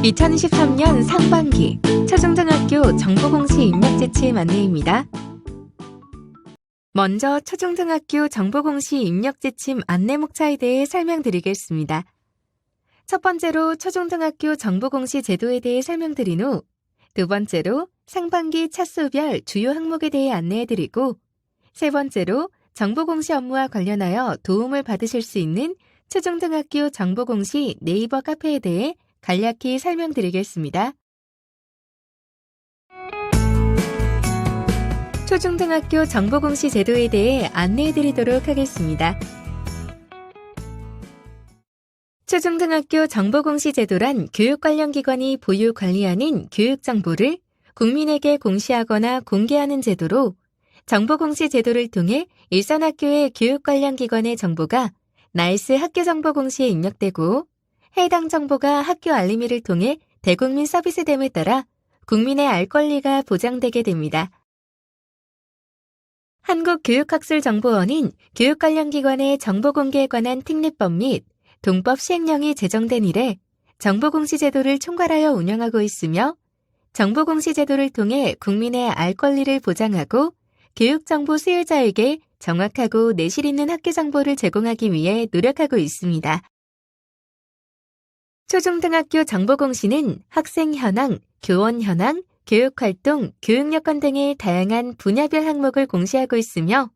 2023년 상반기 초중등학교 정보공시 입력 제침 안내입니다. 먼저 초중등학교 정보공시 입력 제침 안내 목차에 대해 설명드리겠습니다. 첫 번째로 초중등학교 정보공시 제도에 대해 설명드린 후 두 번째로 상반기 차수별 주요 항목에 대해 안내해드리고 세 번째로 정보공시 업무와 관련하여 도움을 받으실 수 있는 초중등학교 정보공시 네이버 카페에 대해 간략히 설명드리겠습니다. 초중등학교 정보공시 제도에 대해 안내해드리도록 하겠습니다. 초중등학교 정보공시 제도란 교육 관련 기관이 보유 관리하는 교육 정보를 국민에게 공시하거나 공개하는 제도로 정보공시 제도를 통해 일선 학교의 교육 관련 기관의 정보가 나이스 학교정보공시에 입력되고 해당 정보가 학교 알림이를 통해 대국민 서비스됨에 따라 국민의 알 권리가 보장되게 됩니다. 한국교육학술정보원은 교육 관련 기관의 정보 공개에 관한 특례법 및 동법 시행령이 제정된 이래 정보공시 제도를 총괄하여 운영하고 있으며 정보공시 제도를 통해 국민의 알 권리를 보장하고 교육정보 수요자에게 정확하고 내실 있는 학교 정보를 제공하기 위해 노력하고 있습니다. 초중등학교 정보공시는 학생 현황, 교원 현황, 교육활동, 교육여건 등의 다양한 분야별 항목을 공시하고 있으며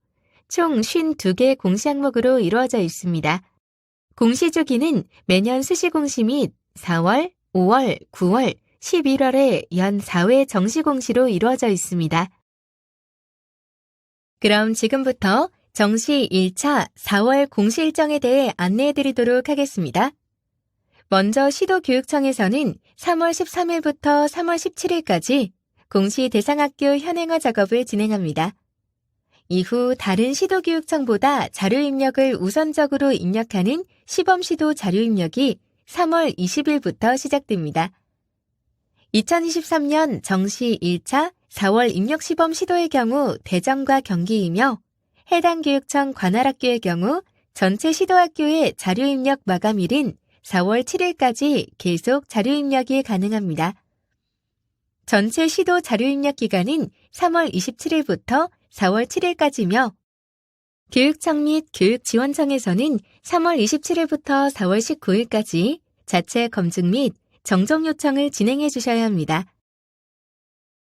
총 52개 공시 항목으로 이루어져 있습니다. 공시 주기는 매년 수시공시 및 4월, 5월, 9월, 11월에 연 4회 정시공시로 이루어져 있습니다. 그럼 지금부터 정시 1차 4월 공시 일정에 대해 안내해드리도록 하겠습니다. 먼저 시도교육청에서는 3월 13일부터 3월 17일까지 공시 대상학교 현행화 작업을 진행합니다. 이후 다른 시도교육청보다 자료 입력을 우선적으로 입력하는 시범시도 자료 입력이 3월 20일부터 시작됩니다. 2023년 정시 1차 4월 입력 시범 시도의 경우 대전과 경기이며 해당 교육청 관할학교의 경우 전체 시도학교의 자료 입력 마감일인 4월 7일까지 계속 자료 입력이 가능합니다. 전체 시도 자료 입력 기간은 3월 27일부터 4월 7일까지며 교육청 및 교육지원청에서는 3월 27일부터 4월 19일까지 자체 검증 및 정정 요청을 진행해 주셔야 합니다.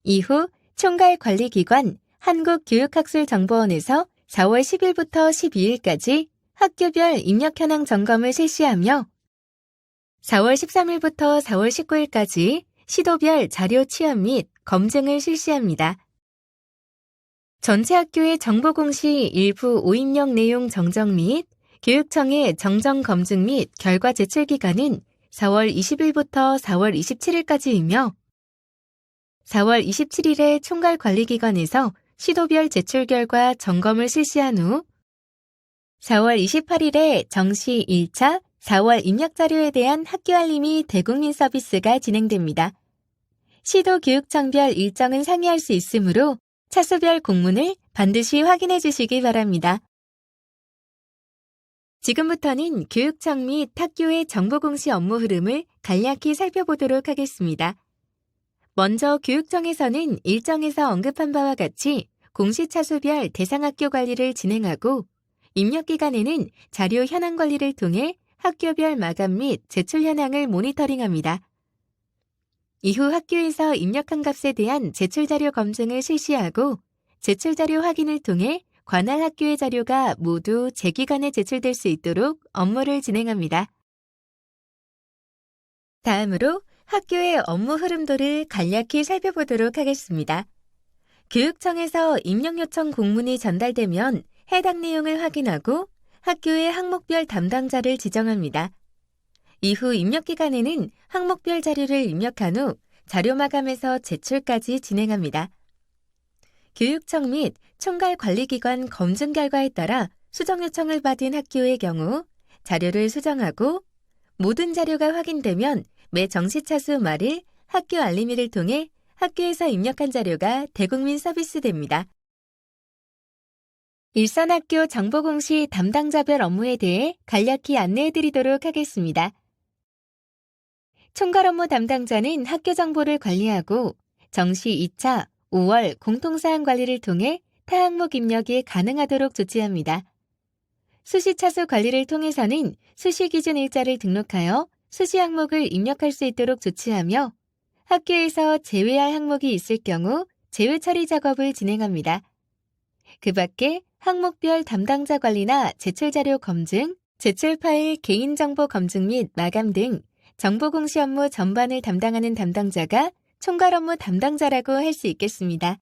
이후 총괄관리기관 한국교육학술정보원에서 4월 10일부터 12일까지 학교별 입력 현황 점검을 실시하며 4월 13일부터 4월 19일까지 시도별 자료 취합 및 검증을 실시합니다. 전체 학교의 정보공시 일부 오입력 내용 정정 및 교육청의 정정 검증 및 결과 제출 기간은 4월 20일부터 4월 27일까지이며 4월 27일에 총괄관리기관에서 시도별 제출 결과 점검을 실시한 후 4월 28일에 정시 1차 4월 입력 자료에 대한 학교 알림이 대국민 서비스가 진행됩니다. 시도 교육청별 일정은 상이할 수 있으므로 차수별 공문을 반드시 확인해 주시기 바랍니다. 지금부터는 교육청 및 학교의 정보공시 업무 흐름을 간략히 살펴보도록 하겠습니다. 먼저 교육청에서는 일정에서 언급한 바와 같이 공시 차수별 대상학교 관리를 진행하고 입력기간에는 자료 현황 관리를 통해 학교별 마감 및 제출 현황을 모니터링합니다. 이후 학교에서 입력한 값에 대한 제출 자료 검증을 실시하고 제출 자료 확인을 통해 관할 학교의 자료가 모두 제 기관에 제출될 수 있도록 업무를 진행합니다. 다음으로 학교의 업무 흐름도를 간략히 살펴보도록 하겠습니다. 교육청에서 입력 요청 공문이 전달되면 해당 내용을 확인하고 학교의 항목별 담당자를 지정합니다. 이후 입력 기간에는 항목별 자료를 입력한 후 자료 마감에서 제출까지 진행합니다. 교육청 및 총괄관리기관 검증 결과에 따라 수정 요청을 받은 학교의 경우 자료를 수정하고 모든 자료가 확인되면 매 정시차수 말일 학교 알림이를 통해 학교에서 입력한 자료가 대국민 서비스됩니다. 일선학교 정보공시 담당자별 업무에 대해 간략히 안내해드리도록 하겠습니다. 총괄 업무 담당자는 학교 정보를 관리하고 정시 2차, 5월 공통사항 관리를 통해 타 항목 입력이 가능하도록 조치합니다. 수시 차수 관리를 통해서는 수시 기준 일자를 등록하여 수시 항목을 입력할 수 있도록 조치하며 학교에서 제외할 항목이 있을 경우 제외 처리 작업을 진행합니다. 그 밖에 항목별 담당자 관리나 제출 자료 검증, 제출 파일 개인정보 검증 및 마감 등 정보 공시 업무 전반을 담당하는 담당자가 총괄 업무 담당자라고 할 수 있겠습니다.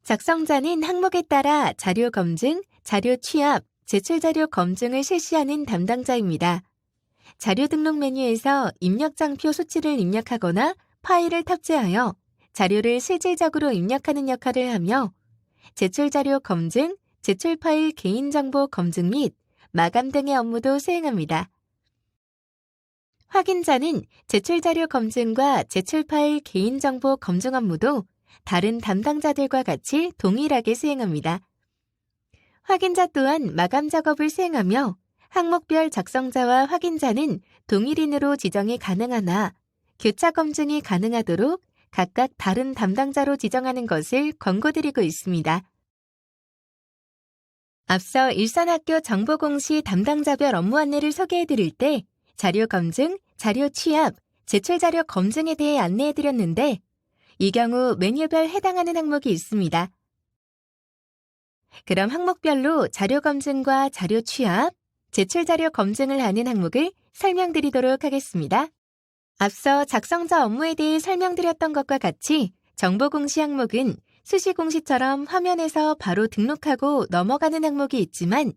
작성자는 항목에 따라 자료 검증, 자료 취합, 제출 자료 검증을 실시하는 담당자입니다. 자료 등록 메뉴에서 입력장표 수치를 입력하거나 파일을 탑재하여 자료를 실질적으로 입력하는 역할을 하며 제출 자료 검증, 제출 파일 개인정보 검증 및 마감 등의 업무도 수행합니다. 확인자는 제출 자료 검증과 제출 파일 개인정보 검증 업무도 다른 담당자들과 같이 동일하게 수행합니다. 확인자 또한 마감 작업을 수행하며 항목별 작성자와 확인자는 동일인으로 지정이 가능하나 교차 검증이 가능하도록 각각 다른 담당자로 지정하는 것을 권고드리고 있습니다. 앞서 일선학교 정보공시 담당자별 업무 안내를 소개해드릴 때 자료 검증, 자료 취합, 제출 자료 검증에 대해 안내해드렸는데 이 경우 메뉴별 해당하는 항목이 있습니다. 그럼 항목별로 자료 검증과 자료 취합, 제출 자료 검증을 하는 항목을 설명드리도록 하겠습니다. 앞서 작성자 업무에 대해 설명드렸던 것과 같이 정보공시 항목은 수시공시처럼 화면에서 바로 등록하고 넘어가는 항목이 있지만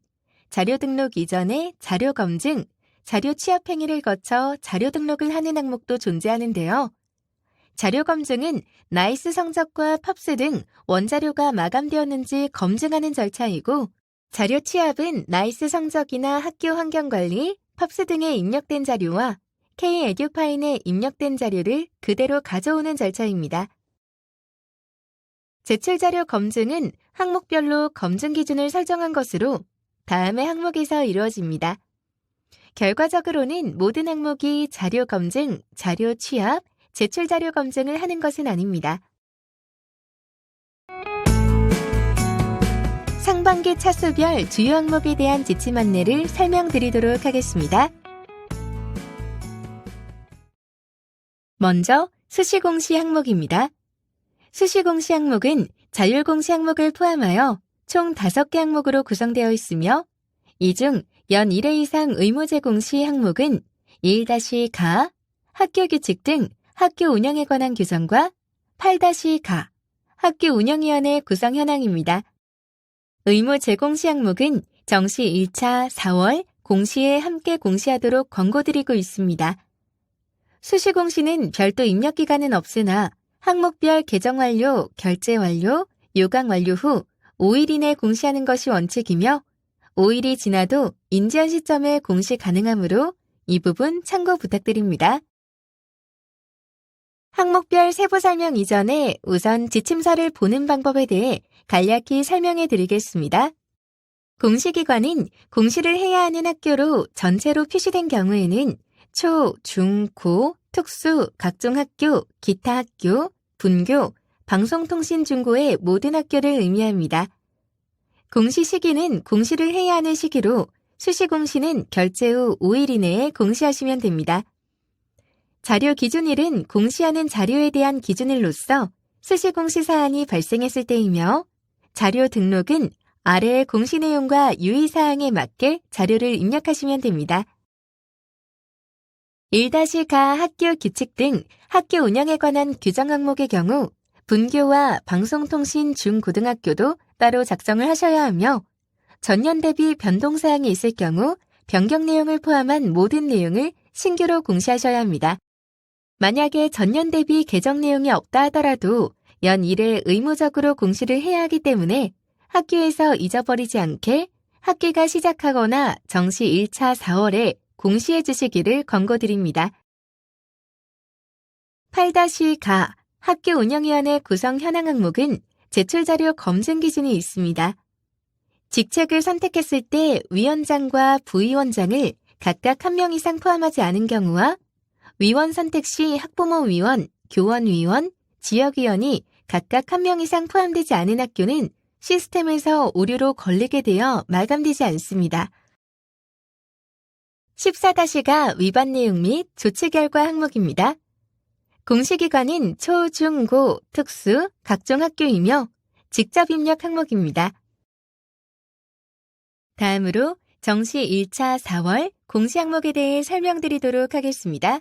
자료 등록 이전에 자료 검증, 자료 취합 행위를 거쳐 자료 등록을 하는 항목도 존재하는데요. 자료 검증은 나이스 성적과 팝스 등 원자료가 마감되었는지 검증하는 절차이고 자료 취합은 나이스 성적이나 학교 환경관리, 팝스 등에 입력된 자료와 K-에듀파인에 입력된 자료를 그대로 가져오는 절차입니다. 제출 자료 검증은 항목별로 검증 기준을 설정한 것으로 다음의 항목에서 이루어집니다. 결과적으로는 모든 항목이 자료 검증, 자료 취합, 제출 자료 검증을 하는 것은 아닙니다. 상반기 차수별 주요 항목에 대한 지침 안내를 설명드리도록 하겠습니다. 먼저 수시공시 항목입니다. 수시공시 항목은 자율공시 항목을 포함하여 총 5개 항목으로 구성되어 있으며 이 중 연 1회 이상 의무제 공시 항목은 1-가, 학교 규칙 등 학교 운영에 관한 규정과 8-가, 학교 운영위원회 구성 현황입니다. 의무 재공시 항목은 정시 1차 4월 공시에 함께 공시하도록 권고드리고 있습니다. 수시공시는 별도 입력기간은 없으나 항목별 개정 완료, 결제 완료, 요강 완료 후 5일 이내 공시하는 것이 원칙이며 5일이 지나도 인지한 시점에 공시 가능하므로 이 부분 참고 부탁드립니다. 항목별 세부 설명 이전에 우선 지침서를 보는 방법에 대해 간략히 설명해 드리겠습니다. 공시기관은 공시를 해야 하는 학교로 전체로 표시된 경우에는 초, 중, 고, 특수, 각종 학교, 기타 학교, 분교, 방송통신중고의 모든 학교를 의미합니다. 공시 시기는 공시를 해야 하는 시기로 수시공시는 결제 후 5일 이내에 공시하시면 됩니다. 자료 기준일은 공시하는 자료에 대한 기준일로서 수시공시 사안이 발생했을 때이며 자료 등록은 아래의 공시 내용과 유의사항에 맞게 자료를 입력하시면 됩니다. 1-가 학교 규칙 등 학교 운영에 관한 규정 항목의 경우 분교와 방송통신 중고등학교도 따로 작성을 하셔야 하며 전년 대비 변동사항이 있을 경우 변경 내용을 포함한 모든 내용을 신규로 공시하셔야 합니다. 만약에 전년 대비 개정 내용이 없다 하더라도 연 1회 의무적으로 공시를 해야 하기 때문에 학교에서 잊어버리지 않게 학기가 시작하거나 정시 1차 4월에 공시해 주시기를 권고드립니다. 8-가 학교 운영위원회 구성 현황 항목은 제출 자료 검증 기준이 있습니다. 직책을 선택했을 때 위원장과 부위원장을 각각 한 명 이상 포함하지 않은 경우와 위원 선택 시 학부모 위원, 교원 위원, 지역위원이 각각 한 명 이상 포함되지 않은 학교는 시스템에서 오류로 걸리게 되어 마감되지 않습니다. 14-가 위반 내용 및 조치 결과 항목입니다. 공시기관은 초, 중, 고, 특수, 각종 학교이며 직접 입력 항목입니다. 다음으로 정시 1차 4월 공시 항목에 대해 설명드리도록 하겠습니다.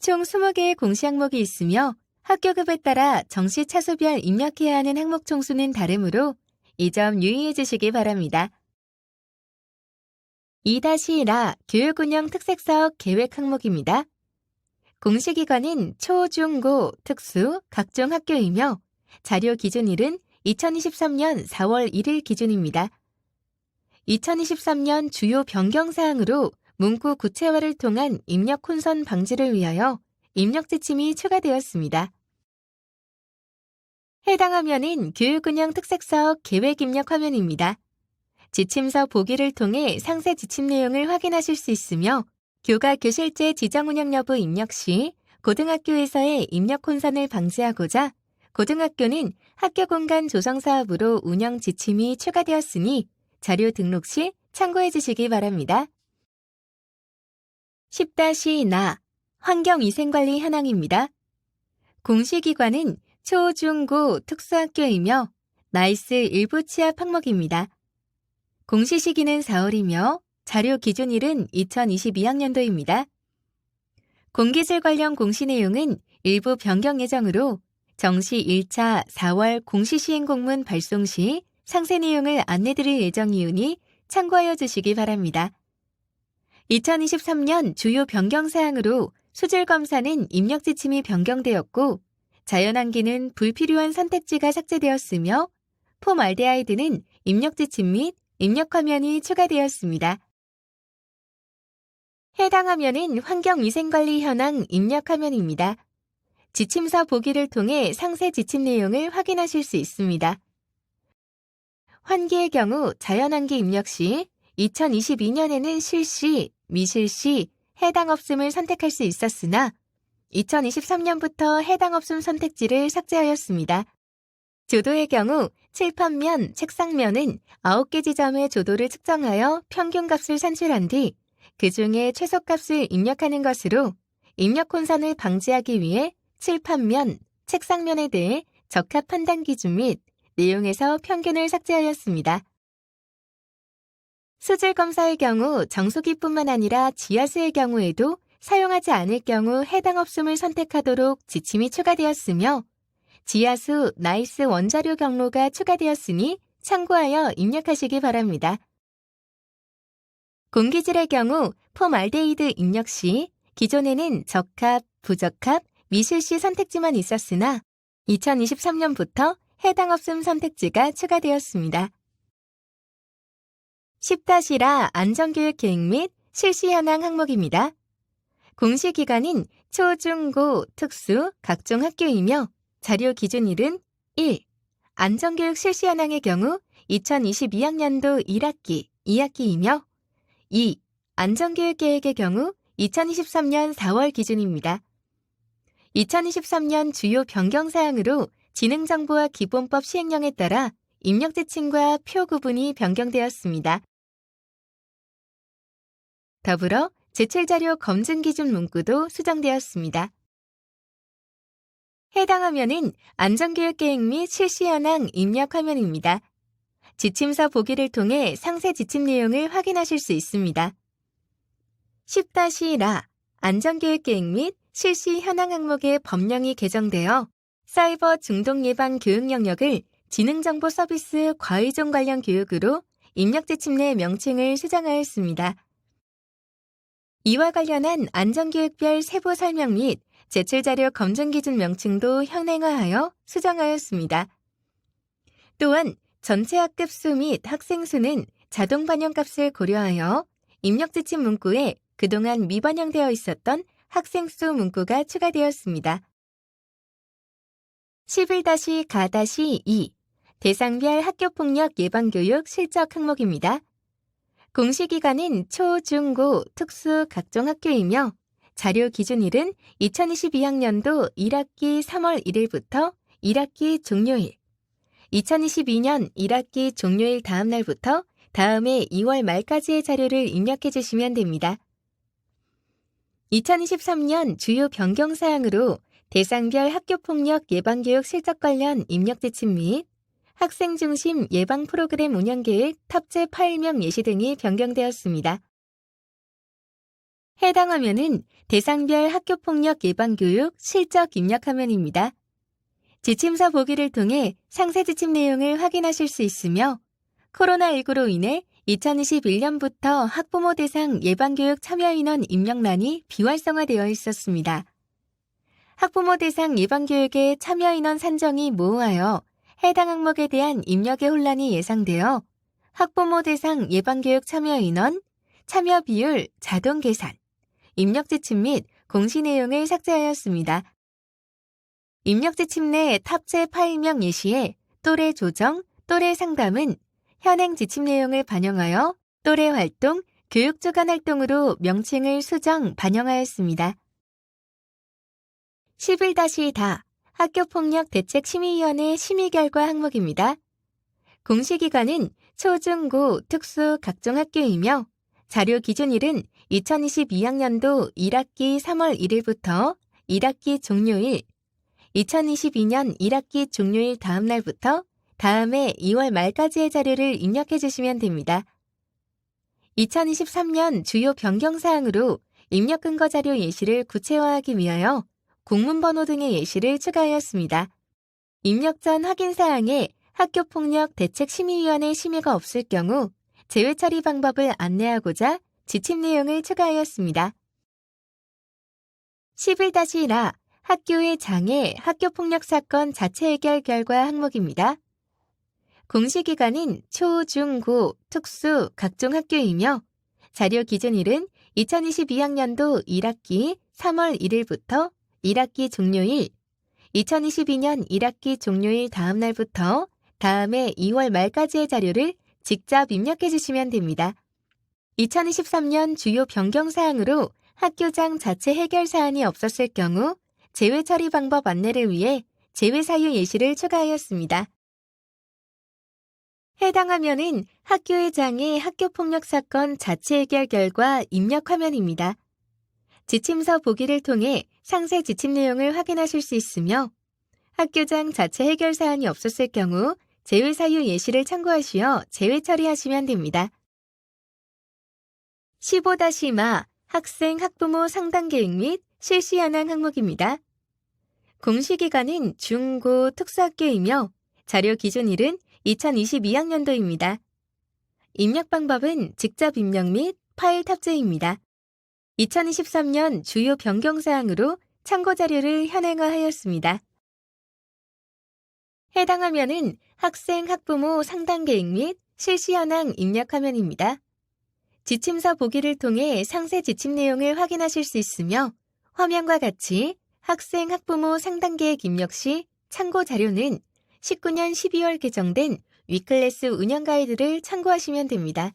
총 20개의 공시 항목이 있으며 학교급에 따라 정시 차수별 입력해야 하는 항목 총수는 다르므로 이 점 유의해 주시기 바랍니다. 2-라 교육운영 특색사업 계획 항목입니다. 공시기관은 초, 중, 고, 특수, 각종 학교이며 자료 기준일은 2023년 4월 1일 기준입니다. 2023년 주요 변경사항으로 문구 구체화를 통한 입력 혼선 방지를 위하여 입력 지침이 추가되었습니다. 해당 화면은 교육운영 특색사업 계획 입력 화면입니다. 지침서 보기를 통해 상세 지침 내용을 확인하실 수 있으며 교과 교실제 지정 운영 여부 입력 시 고등학교에서의 입력 혼선을 방지하고자 고등학교는 학교 공간 조성 사업으로 운영 지침이 추가되었으니 자료 등록 시 참고해 주시기 바랍니다. 10-나 환경위생관리 현황입니다. 공시기관은 초, 중, 고 특수학교이며 나이스 일부 취합 항목입니다. 공시 시기는 4월이며 자료 기준일은 2022학년도입니다. 공기질 관련 공시 내용은 일부 변경 예정으로 정시 1차 4월 공시시행공문 발송 시 상세 내용을 안내드릴 예정이오니 참고하여 주시기 바랍니다. 2023년 주요 변경사항으로 수질검사는 입력 지침이 변경되었고 자연환기는 불필요한 선택지가 삭제되었으며 폼알데하이드는 입력 지침 및 입력 화면이 추가되었습니다. 해당 화면은 환경위생관리 현황 입력 화면입니다. 지침서 보기를 통해 상세 지침 내용을 확인하실 수 있습니다. 환기의 경우 자연환기 입력 시 2022년에는 실시, 미실시, 해당 없음을 선택할 수 있었으나 2023년부터 해당 없음 선택지를 삭제하였습니다. 조도의 경우 칠판면, 책상면은 9개 지점의 조도를 측정하여 평균값을 산출한 뒤 그 중에 최소값을 입력하는 것으로 입력 혼선을 방지하기 위해 칠판면, 책상면에 대해 적합 판단 기준 및 내용에서 평균을 삭제하였습니다. 수질 검사의 경우 정수기뿐만 아니라 지하수의 경우에도 사용하지 않을 경우 해당 없음을 선택하도록 지침이 추가되었으며 지하수 나이스 원자료 경로가 추가되었으니 참고하여 입력하시기 바랍니다. 공기질의 경우 폼알데히드 입력 시 기존에는 적합, 부적합, 미실시 선택지만 있었으나 2023년부터 해당 없음 선택지가 추가되었습니다. 10-라 안전교육 계획 및 실시 현황 항목입니다. 공시기관은 초, 중, 고, 특수, 각종 학교이며 자료 기준일은 1. 안전교육 실시 현황의 경우 2022학년도 1학기, 2학기이며 2. 안전교육 계획의 경우 2023년 4월 기준입니다. 2023년 주요 변경사항으로 지능정보화 기본법 시행령에 따라 입력 지침과 표 구분이 변경되었습니다. 더불어 제출자료 검증 기준 문구도 수정되었습니다. 해당 화면은 안전교육 계획 및 실시 현황 입력 화면입니다. 지침서 보기를 통해 상세 지침 내용을 확인하실 수 있습니다. 10-라 안전교육 계획 및 실시 현황 항목의 법령이 개정되어 사이버 중독 예방 교육 영역을 지능정보 서비스 과의존 관련 교육으로 입력 지침 내 명칭을 수정하였습니다. 이와 관련한 안전교육별 세부 설명 및 제출자료 검증 기준 명칭도 현행화하여 수정하였습니다. 또한 전체 학급 수 및 학생 수는 자동 반영값을 고려하여 입력 지침 문구에 그동안 미반영되어 있었던 학생 수 문구가 추가되었습니다. 11-가-2 대상별 학교폭력 예방교육 실적 항목입니다. 공시기간은 초, 중, 고, 특수 각종 학교이며 자료 기준일은 2022학년도 1학기 3월 1일부터 1학기 종료일, 2022년 1학기 종료일 다음 날부터 다음해 2월 말까지의 자료를 입력해 주시면 됩니다. 2023년 주요 변경사항으로 대상별 학교폭력 예방교육 실적 관련 입력 지침 및 학생 중심 예방 프로그램 운영계획 탑재 파일명 예시 등이 변경되었습니다. 해당 화면은 대상별 학교폭력 예방교육 실적 입력 화면입니다. 지침서 보기를 통해 상세 지침 내용을 확인하실 수 있으며 코로나19로 인해 2021년부터 학부모 대상 예방교육 참여인원 입력란이 비활성화되어 있었습니다. 학부모 대상 예방교육의 참여인원 산정이 모호하여 해당 항목에 대한 입력의 혼란이 예상되어 학부모 대상 예방교육 참여인원, 참여 비율 자동 계산, 입력 지침 및 공시 내용을 삭제하였습니다. 입력 지침 내 탑재 파일명 예시에 또래 조정, 또래 상담은 현행 지침 내용을 반영하여 또래 활동, 교육 주간 활동으로 명칭을 수정, 반영하였습니다. 11-다 학교폭력 대책심의위원회 심의 결과 항목입니다. 공시기간은 초, 중, 고, 특수 각종 학교이며 자료 기준일은 2022학년도 1학기 3월 1일부터 1학기 종료일, 2022년 1학기 종료일 다음 날부터 다음해 2월 말까지의 자료를 입력해 주시면 됩니다. 2023년 주요 변경사항으로 입력 근거 자료 예시를 구체화하기 위하여 공문번호 등의 예시를 추가하였습니다. 입력 전 확인사항에 학교폭력 대책심의위원회 심의가 없을 경우 제외 처리 방법을 안내하고자 지침 내용을 추가하였습니다. 11-라 학교의 장애 학교폭력 사건 자체 해결 결과 항목입니다. 공시기간은 초, 중, 고, 특수 각종 학교이며 자료 기준일은 2022학년도 1학기 3월 1일부터 1학기 종료일, 2022년 1학기 종료일 다음 날부터 다음해 2월 말까지의 자료를 직접 입력해 주시면 됩니다. 2023년 주요 변경사항으로 학교장 자체 해결 사안이 없었을 경우 제외 처리 방법 안내를 위해 제외 사유 예시를 추가하였습니다. 해당 화면은 학교의 장애 학교폭력 사건 자체 해결 결과 입력 화면입니다. 지침서 보기를 통해 상세 지침 내용을 확인하실 수 있으며 학교장 자체 해결 사안이 없었을 경우 제외 사유 예시를 참고하시어 제외 처리하시면 됩니다. 15-마 학생 학부모 상담 계획 및 실시 현황 항목입니다. 공시기간은 중, 고, 특수학교이며 자료 기준일은 2022학년도입니다. 입력 방법은 직접 입력 및 파일 탑재입니다. 2023년 주요 변경사항으로 참고 자료를 현행화하였습니다. 해당 화면은 학생 학부모 상담 계획 및 실시 현황 입력 화면입니다. 지침서 보기를 통해 상세 지침 내용을 확인하실 수 있으며 화면과 같이 학생 학부모 상담 계획 입력 시 참고 자료는 19년 12월 개정된 위클래스 운영 가이드를 참고하시면 됩니다.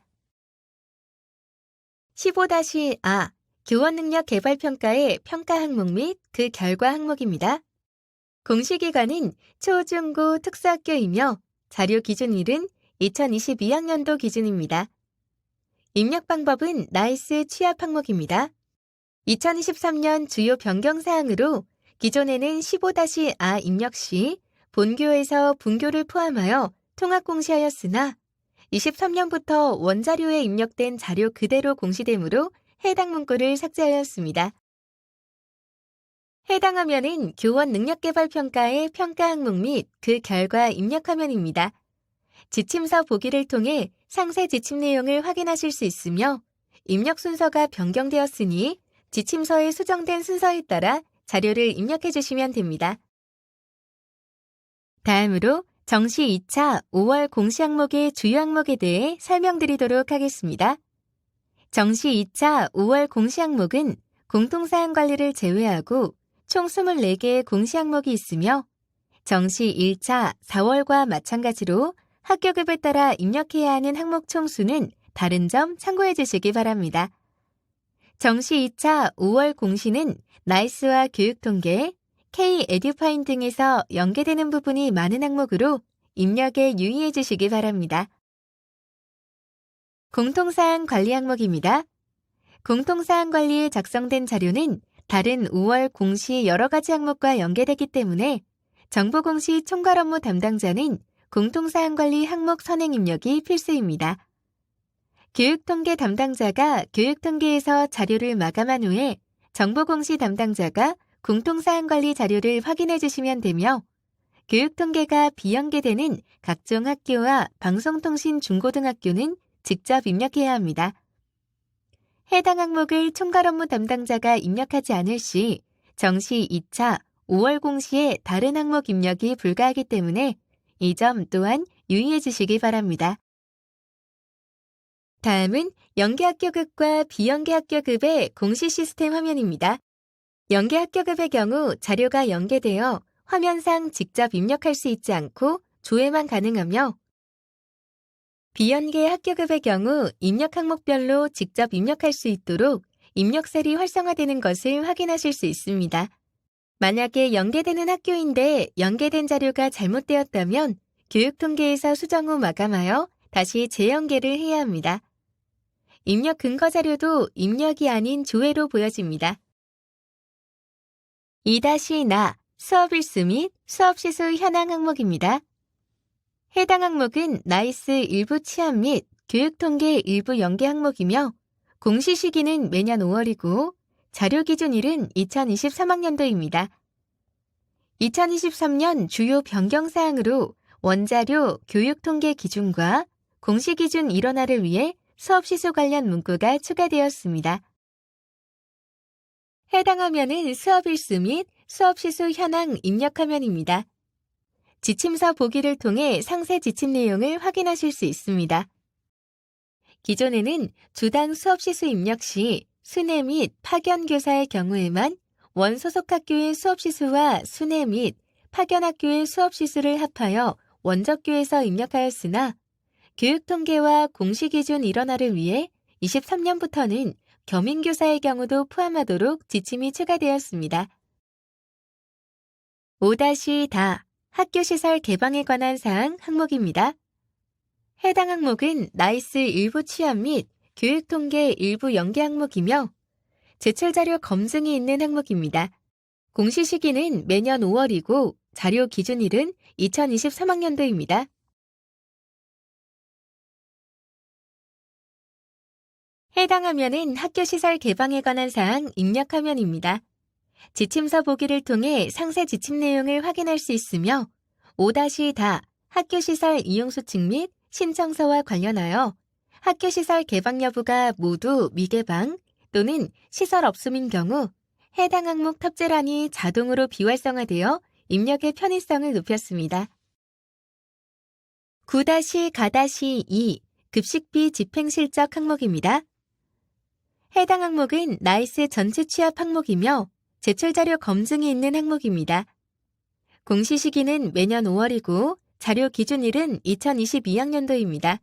15-아 교원 능력 개발 평가의 평가 항목 및 그 결과 항목입니다. 공시기간은 초, 중, 고 특수학교이며 자료 기준일은 2022학년도 기준입니다. 입력 방법은 나이스 취합 항목입니다. 2023년 주요 변경사항으로 기존에는 15-아 입력 시 본교에서 분교를 포함하여 통합 공시하였으나 23년부터 원자료에 입력된 자료 그대로 공시되므로 해당 문구를 삭제하였습니다. 해당 화면은 교원 능력개발평가의 평가 항목 및 그 결과 입력 화면입니다. 지침서 보기를 통해 상세 지침 내용을 확인하실 수 있으며 입력 순서가 변경되었으니 지침서에 수정된 순서에 따라 자료를 입력해 주시면 됩니다. 다음으로 정시 2차 5월 공시 항목의 주요 항목에 대해 설명드리도록 하겠습니다. 정시 2차 5월 공시 항목은 공통사항 관리를 제외하고 총 24개의 공시 항목이 있으며 정시 1차 4월과 마찬가지로 학교급에 따라 입력해야 하는 항목 총수는 다른 점 참고해 주시기 바랍니다. 정시 2차 5월 공시는 나이스와 교육통계, K-에듀파인 등에서 연계되는 부분이 많은 항목으로 입력에 유의해 주시기 바랍니다. 공통사항 관리 항목입니다. 공통사항 관리에 작성된 자료는 다른 5월 공시 여러 가지 항목과 연계되기 때문에 정보공시 총괄 업무 담당자는 공통사항 관리 항목 선행 입력이 필수입니다. 교육통계 담당자가 교육통계에서 자료를 마감한 후에 정보공시 담당자가 공통사항 관리 자료를 확인해 주시면 되며 교육통계가 비연계되는 각종 학교와 방송통신 중고등학교는 직접 입력해야 합니다. 해당 항목을 총괄 업무 담당자가 입력하지 않을 시 정시 2차 5월 공시에 다른 항목 입력이 불가하기 때문에 이 점 또한 유의해 주시기 바랍니다. 다음은 연계학교급과 비연계학교급의 공시 시스템 화면입니다. 연계학교급의 경우 자료가 연계되어 화면상 직접 입력할 수 있지 않고 조회만 가능하며 비연계 학교급의 경우 입력 항목별로 직접 입력할 수 있도록 입력셀이 활성화되는 것을 확인하실 수 있습니다. 만약에 연계되는 학교인데 연계된 자료가 잘못되었다면 교육통계에서 수정 후 마감하여 다시 재연계를 해야 합니다. 입력 근거 자료도 입력이 아닌 조회로 보여집니다. 2-나 수업 일수 및 수업 시수 현황 항목입니다. 해당 항목은 나이스 일부 취합 및 교육통계 일부 연계 항목이며 공시 시기는 매년 5월이고 자료 기준일은 2023학년도입니다. 2023년 주요 변경사항으로 원자료 교육통계 기준과 공시 기준 일원화를 위해 수업 시수 관련 문구가 추가되었습니다. 해당 화면은 수업 일수 및 수업 시수 현황 입력 화면입니다. 지침서 보기를 통해 상세 지침 내용을 확인하실 수 있습니다. 기존에는 주당 수업 시수 입력 시 순회 및 파견 교사의 경우에만 원 소속 학교의 수업 시수와 순회 및 파견 학교의 수업 시수를 합하여 원적교에서 입력하였으나 교육통계와 공시 기준 일원화를 위해 23년부터는 겸임교사의 경우도 포함하도록 지침이 추가되었습니다. 5-다 학교시설 개방에 관한 사항 항목입니다. 해당 항목은 나이스 일부 취합 및 교육통계 일부 연계 항목이며 제출자료 검증이 있는 항목입니다. 공시 시기는 매년 5월이고 자료 기준일은 2023학년도입니다. 해당 화면은 학교시설 개방에 관한 사항 입력 화면입니다. 지침서 보기를 통해 상세 지침 내용을 확인할 수 있으며 5-다 학교시설 이용수칙 및 신청서와 관련하여 학교시설 개방 여부가 모두 미개방 또는 시설 없음인 경우 해당 항목 탑재란이 자동으로 비활성화되어 입력의 편의성을 높였습니다. 9-가-2 급식비 집행실적 항목입니다. 해당 항목은 나이스 전체 취합 항목이며 제출자료 검증이 있는 항목입니다. 공시 시기는 매년 5월이고 자료 기준일은 2022학년도입니다.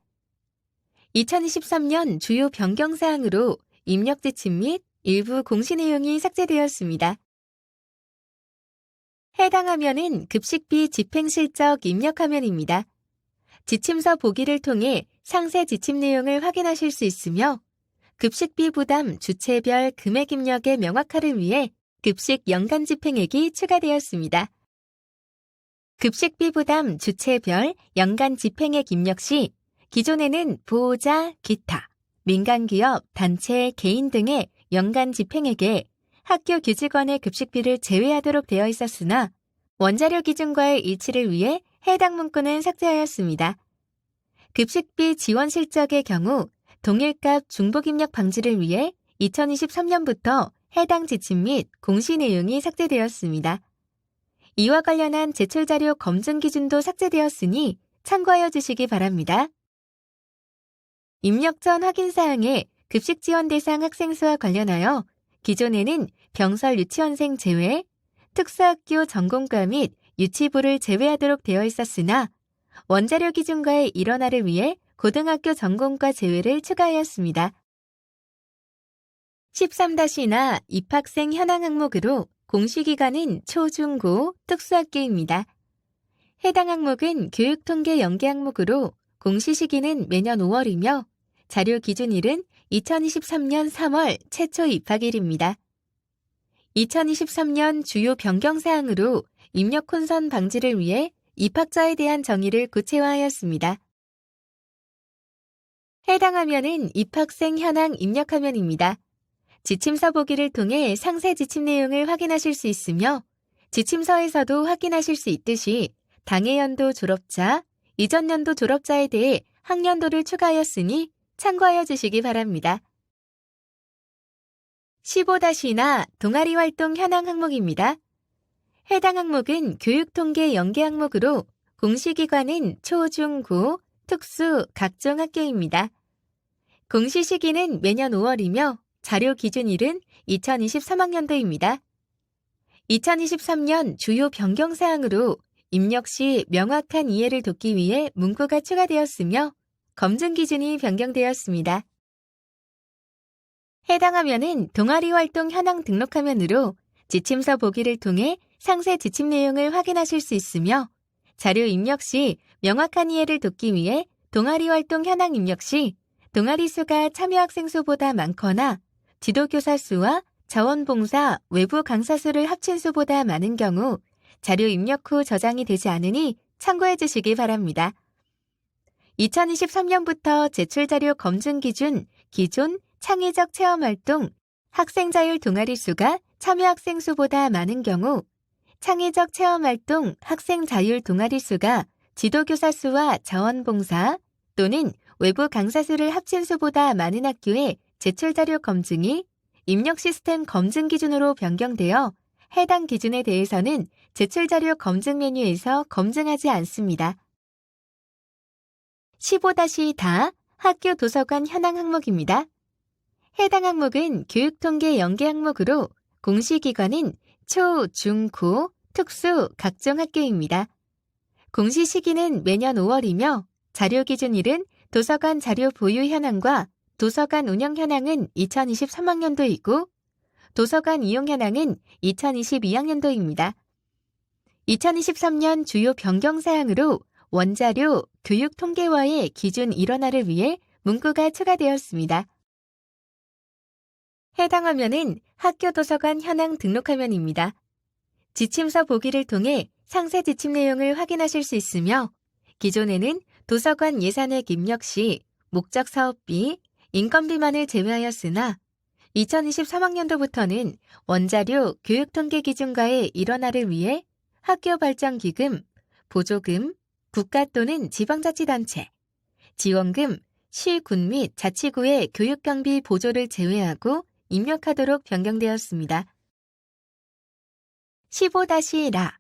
2023년 주요 변경사항으로 입력 지침 및 일부 공시 내용이 삭제되었습니다. 해당 화면은 급식비 집행실적 입력 화면입니다. 지침서 보기를 통해 상세 지침 내용을 확인하실 수 있으며 급식비 부담 주체별 금액 입력의 명확화를 위해 급식 연간 집행액이 추가되었습니다. 급식비 부담 주체별 연간 집행액 입력 시 기존에는 보호자, 기타, 민간기업, 단체, 개인 등의 연간 집행액에 학교 교직원의 급식비를 제외하도록 되어 있었으나 원자료 기준과의 일치를 위해 해당 문구는 삭제하였습니다. 급식비 지원 실적의 경우 동일값 중복 입력 방지를 위해 2023년부터 해당 지침 및 공시 내용이 삭제되었습니다. 이와 관련한 제출자료 검증 기준도 삭제되었으니 참고하여 주시기 바랍니다. 입력 전 확인사항에 급식 지원 대상 학생 수와 관련하여 기존에는 병설 유치원생 제외, 특수학교 전공과 및 유치부를 제외하도록 되어 있었으나 원자료 기준과의 일원화를 위해 고등학교 전공과 제외를 추가하였습니다. 13-나 입학생 현황 항목으로 공시기관은 초, 중, 고, 특수학교입니다. 해당 항목은 교육통계 연계 항목으로 공시 시기는 매년 5월이며 자료 기준일은 2023년 3월 최초 입학일입니다. 2023년 주요 변경사항으로 입력 혼선 방지를 위해 입학자에 대한 정의를 구체화하였습니다. 해당 화면은 입학생 현황 입력 화면입니다. 지침서 보기를 통해 상세 지침 내용을 확인하실 수 있으며 지침서에서도 확인하실 수 있듯이 당해 연도 졸업자, 이전 연도 졸업자에 대해 학년도를 추가하였으니 참고하여 주시기 바랍니다. 15-나 동아리 활동 현황 항목입니다. 해당 항목은 교육통계 연계 항목으로 공시기관은 초, 중, 고, 특수, 각종 학교입니다. 공시 시기는 매년 5월이며 자료 기준일은 2023학년도입니다. 2023년 주요 변경사항으로 입력 시 명확한 이해를 돕기 위해 문구가 추가되었으며 검증 기준이 변경되었습니다. 해당 화면은 동아리 활동 현황 등록 화면으로 지침서 보기를 통해 상세 지침 내용을 확인하실 수 있으며 자료 입력 시 명확한 이해를 돕기 위해 동아리 활동 현황 입력 시 동아리 수가 참여 학생 수보다 많거나 지도교사 수와 자원봉사, 외부 강사 수를 합친 수보다 많은 경우 자료 입력 후 저장이 되지 않으니 참고해 주시기 바랍니다. 2023년부터 제출자료 검증 기준, 기존, 창의적 체험활동, 학생자율 동아리 수가 참여 학생 수보다 많은 경우 창의적 체험활동, 학생자율 동아리 수가 지도교사 수와 자원봉사 또는 외부 강사 수를 합친 수보다 많은 학교의 제출자료 검증이 입력 시스템 검증 기준으로 변경되어 해당 기준에 대해서는 제출자료 검증 메뉴에서 검증하지 않습니다. 15-다 학교 도서관 현황 항목입니다. 해당 항목은 교육통계 연계 항목으로 공시기관은 초, 중, 고, 특수, 각종 학교입니다. 공시 시기는 매년 5월이며 자료 기준일은 도서관 자료 보유 현황과 도서관 운영 현황은 2023학년도이고 도서관 이용 현황은 2022학년도입니다. 2023년 주요 변경사항으로 원자료, 교육통계와의 기준 일원화를 위해 문구가 추가되었습니다. 해당 화면은 학교 도서관 현황 등록 화면입니다. 지침서 보기를 통해 상세 지침 내용을 확인하실 수 있으며 기존에는 도서관 예산액 입력 시 목적 사업비, 인건비만을 제외하였으나 2023학년도부터는 원자료, 교육통계 기준과의 일원화를 위해 학교 발전 기금, 보조금, 국가 또는 지방자치단체, 지원금, 시, 군 및 자치구의 교육경비 보조를 제외하고 입력하도록 변경되었습니다. 15-라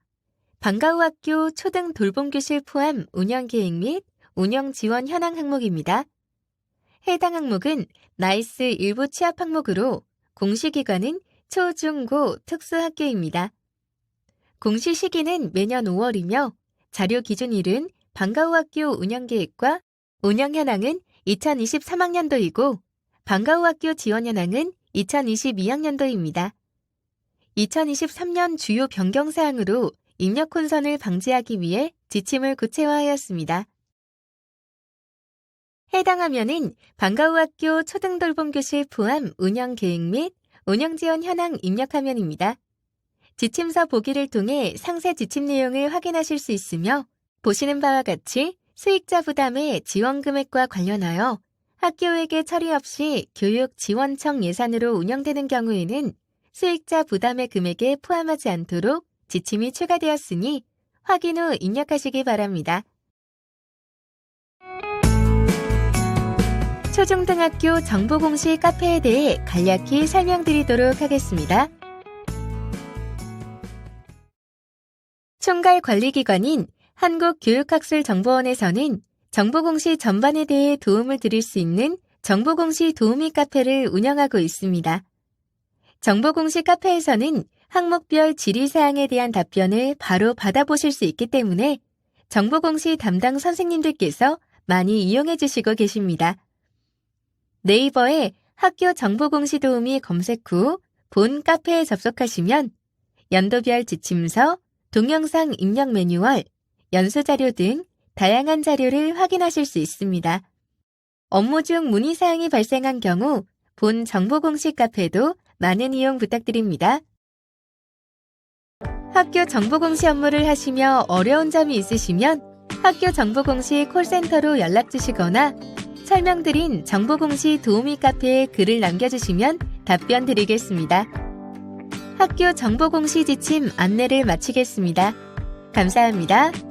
방과후 학교 초등 돌봄교실 포함 운영계획 및 운영지원 현황 항목입니다. 해당 항목은 나이스 일부 취합 항목으로 공시기관은 초, 중, 고 특수학교입니다. 공시 시기는 매년 5월이며 자료 기준일은 방과후 학교 운영계획과 운영 현황은 2023학년도이고 방과후 학교 지원 현황은 2022학년도입니다. 2023년 주요 변경사항으로 입력 혼선을 방지하기 위해 지침을 구체화하였습니다. 해당 화면은 방과후 학교 초등돌봄교실 포함 운영계획 및 운영지원 현황 입력 화면입니다. 지침서 보기를 통해 상세 지침 내용을 확인하실 수 있으며 보시는 바와 같이 수익자 부담의 지원 금액과 관련하여 학교에게 처리 없이 교육지원청 예산으로 운영되는 경우에는 수익자 부담의 금액에 포함하지 않도록 지침이 추가되었으니 확인 후 입력하시기 바랍니다. 초중등학교 정보공시 카페에 대해 간략히 설명드리도록 하겠습니다. 총괄관리기관인 한국교육학술정보원에서는 정보공시 전반에 대해 도움을 드릴 수 있는 정보공시 도우미 카페를 운영하고 있습니다. 정보공시 카페에서는 항목별 질의사항에 대한 답변을 바로 받아보실 수 있기 때문에 정보공시 담당 선생님들께서 많이 이용해 주시고 계십니다. 네이버에 학교 정보공시 도우미 검색 후 본 카페에 접속하시면 연도별 지침서, 동영상 입력 매뉴얼, 연수자료 등 다양한 자료를 확인하실 수 있습니다. 업무 중 문의사항이 발생한 경우 본 정보공시 카페도 많은 이용 부탁드립니다. 학교 정보공시 업무를 하시며 어려운 점이 있으시면 학교 정보공시 콜센터로 연락주시거나 설명드린 정보공시 도우미 카페에 글을 남겨주시면 답변 드리겠습니다. 학교 정보공시 지침 안내를 마치겠습니다. 감사합니다.